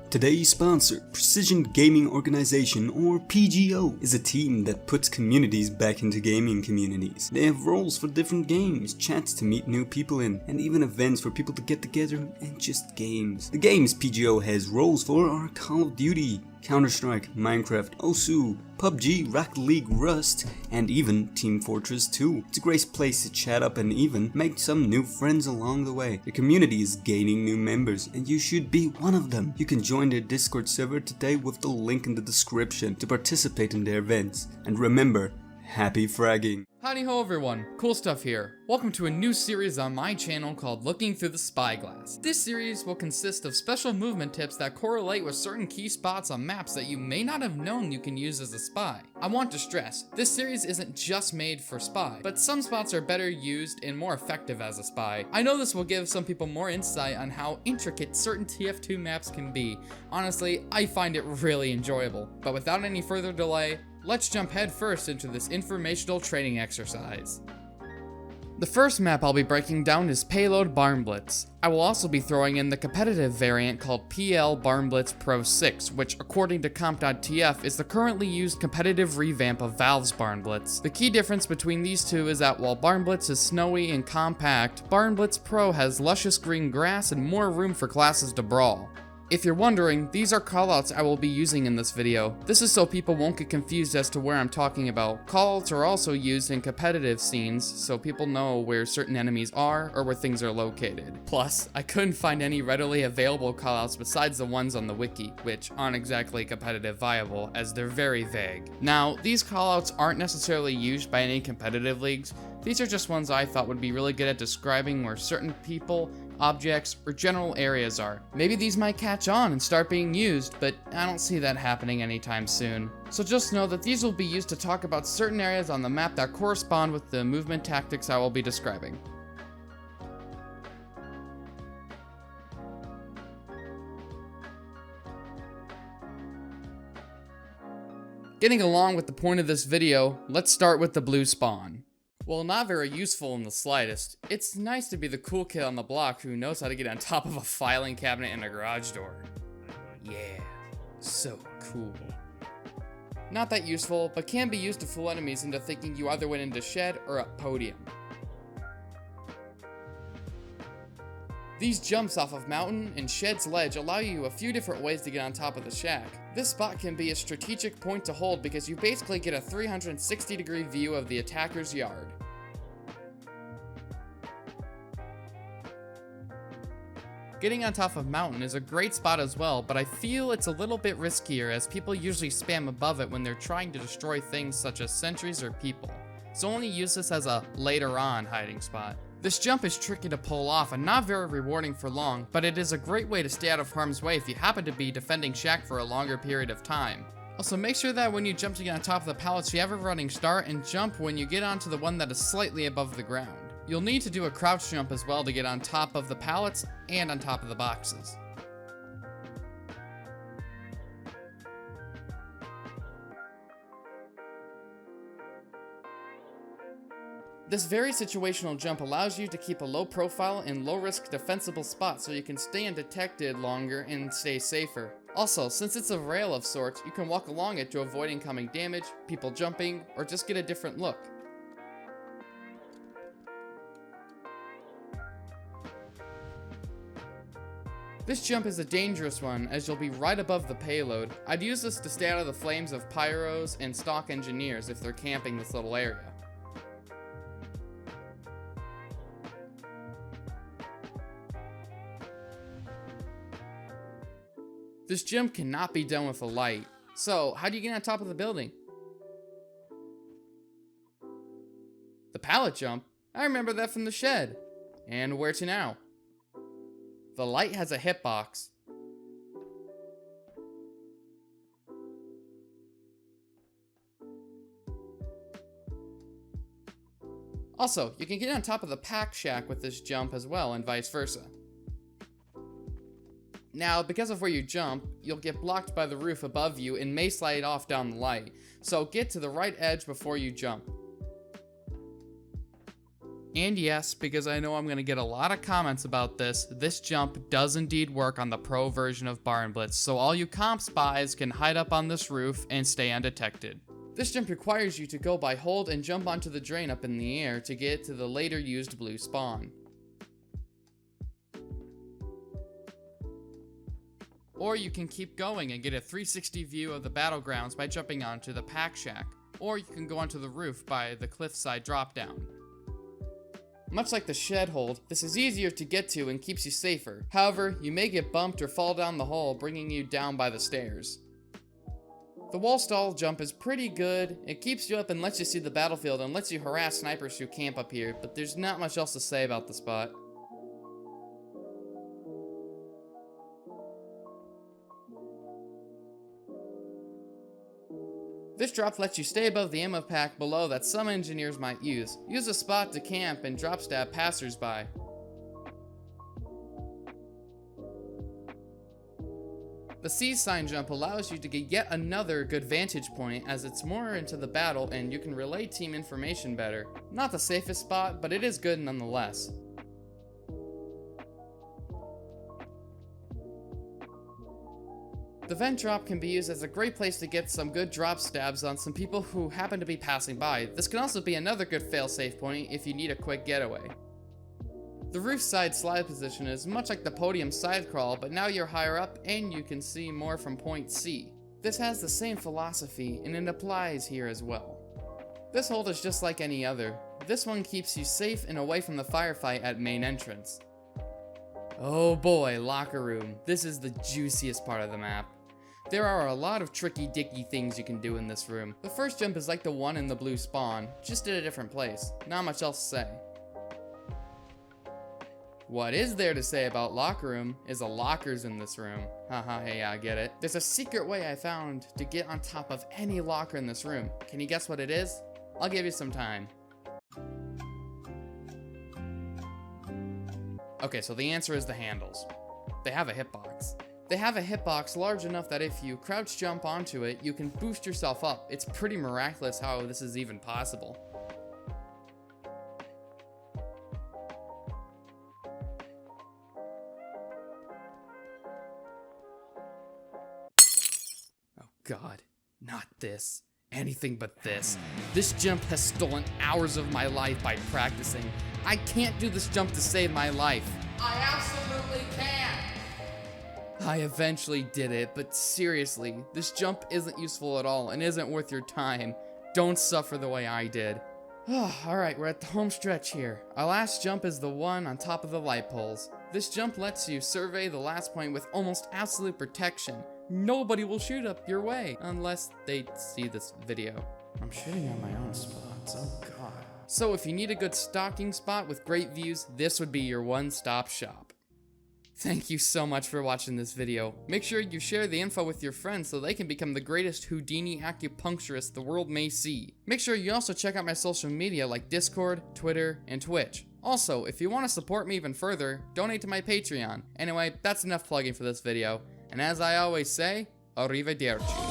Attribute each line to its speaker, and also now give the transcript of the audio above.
Speaker 1: Today's sponsor, Precision Gaming Organization, or PGO, is a team that puts communities back into gaming communities. They have roles for different games, chats to meet new people in, and even events for people to get together and just games. The games PGO has roles for are Call of Duty, Counter-Strike, Minecraft, Osu, PUBG, Rocket League, Rust, and even Team Fortress 2. It's a great place to chat up and even make some new friends along the way. The community is gaining new members, and you should be one of them. You can join their Discord server today with the link in the description to participate in their events. And remember, happy fragging!
Speaker 2: Howdy ho everyone, cool stuff here. Welcome to a new series on my channel called Looking Through the SpyGlass. This series will consist of special movement tips that correlate with certain key spots on maps that you may not have known you can use as a spy. I want to stress, this series isn't just made for spy, but some spots are better used and more effective as a spy. I know this will give some people more insight on how intricate certain TF2 maps can be. Honestly, I find it really enjoyable. But without any further delay, let's jump head first into this informational training exercise. The first map I'll be breaking down is Payload Barnblitz. I will also be throwing in the competitive variant called PL Barnblitz Pro 6, which according to comp.tf is the currently used competitive revamp of Valve's Barnblitz. The key difference between these two is that while Barnblitz is snowy and compact, Barnblitz Pro has luscious green grass and more room for classes to brawl. If you're wondering, these are callouts I will be using in this video. This is so people won't get confused as to where I'm talking about. Callouts are also used in competitive scenes, so people know where certain enemies are or where things are located. Plus, I couldn't find any readily available callouts besides the ones on the wiki, which aren't exactly competitive viable, as they're very vague. Now, these callouts aren't necessarily used by any competitive leagues. These are just ones I thought would be really good at describing where certain people, objects, or general areas are. Maybe these might catch on and start being used, but I don't see that happening anytime soon. So just know that these will be used to talk about certain areas on the map that correspond with the movement tactics I will be describing. Getting along with the point of this video, let's start with the blue spawn. While not very useful in the slightest, it's nice to be the cool kid on the block who knows how to get on top of a filing cabinet and a garage door. Yeah, so cool. Not that useful, but can be used to fool enemies into thinking you either went into shed or up podium. These jumps off of mountain and shed's ledge allow you a few different ways to get on top of the shack. This spot can be a strategic point to hold because you basically get a 360-degree view of the attacker's yard. Getting on top of mountain is a great spot as well, but I feel it's a little bit riskier as people usually spam above it when they're trying to destroy things such as sentries or people. So only use this as a later on hiding spot. This jump is tricky to pull off and not very rewarding for long, but it is a great way to stay out of harm's way if you happen to be defending shack for a longer period of time. Also, make sure that when you jump to get on top of the pallets, you have a running start and jump when you get onto the one that is slightly above the ground. You'll need to do a crouch jump as well to get on top of the pallets and on top of the boxes. This very situational jump allows you to keep a low profile and low risk defensible spot so you can stay undetected longer and stay safer. Also, since it's a rail of sorts, you can walk along it to avoid incoming damage, people jumping, or just get a different look. This jump is a dangerous one as you'll be right above the payload. I'd use this to stay out of the flames of pyros and stock engineers if they're camping this little area. This jump cannot be done with a light. So, how do you get on top of the building? The pallet jump? I remember that from the shed. And where to now? The light has a hitbox. Also, you can get on top of the pack shack with this jump as well, and vice versa. Now, because of where you jump, you'll get blocked by the roof above you and may slide off down the light, so get to the right edge before you jump. And yes, because I know I'm going to get a lot of comments about this jump does indeed work on the pro version of Barnblitz, so all you comp spies can hide up on this roof and stay undetected. This jump requires you to go by hold and jump onto the drain up in the air to get to the later used blue spawn. Or you can keep going and get a 360 view of the battlegrounds by jumping onto the pack shack. Or you can go onto the roof by the cliffside drop down. Much like the shed hold, this is easier to get to and keeps you safer. However, you may get bumped or fall down the hole, bringing you down by the stairs. The wall stall jump is pretty good. It keeps you up and lets you see the battlefield and lets you harass snipers who camp up here, but there's not much else to say about the spot. This drop lets you stay above the ammo pack below that some engineers might use. Use a spot to camp and drop stab passersby. The C sign jump allows you to get yet another good vantage point as it's more into the battle and you can relay team information better. Not the safest spot, but it is good nonetheless. The vent drop can be used as a great place to get some good drop stabs on some people who happen to be passing by. This can also be another good fail-safe point if you need a quick getaway. The roof side slide position is much like the podium side crawl, but now you're higher up and you can see more from point C. This has the same philosophy and it applies here as well. This hold is just like any other. This one keeps you safe and away from the firefight at main entrance. Oh boy, locker room. This is the juiciest part of the map. There are a lot of tricky dicky things you can do in this room. The first jump is like the one in the blue spawn, just at a different place. Not much else to say. What is there to say about locker room is the lockers in this room. Haha, hey, I get it. There's a secret way I found to get on top of any locker in this room. Can you guess what it is? I'll give you some time. Okay, so the answer is the handles. They have a hitbox. They have a hitbox large enough that if you crouch jump onto it, you can boost yourself up. It's pretty miraculous how this is even possible. Oh God, not this. Anything but this. This jump has stolen hours of my life by practicing. I can't do this jump to save my life. I absolutely can't! I eventually did it, but seriously, this jump isn't useful at all and isn't worth your time. Don't suffer the way I did. Alright, we're at the home stretch here. Our last jump is the one on top of the light poles. This jump lets you survey the last point with almost absolute protection. Nobody will shoot up your way, unless they see this video. I'm shooting on my own spots, oh God. So if you need a good stalking spot with great views, this would be your one-stop shop. Thank you so much for watching this video. Make sure you share the info with your friends so they can become the greatest Houdini acupuncturist the world may see. Make sure you also check out my social media like Discord, Twitter, and Twitch. Also, if you want to support me even further, donate to my Patreon. Anyway, that's enough plugging for this video. And as I always say, arrivederci.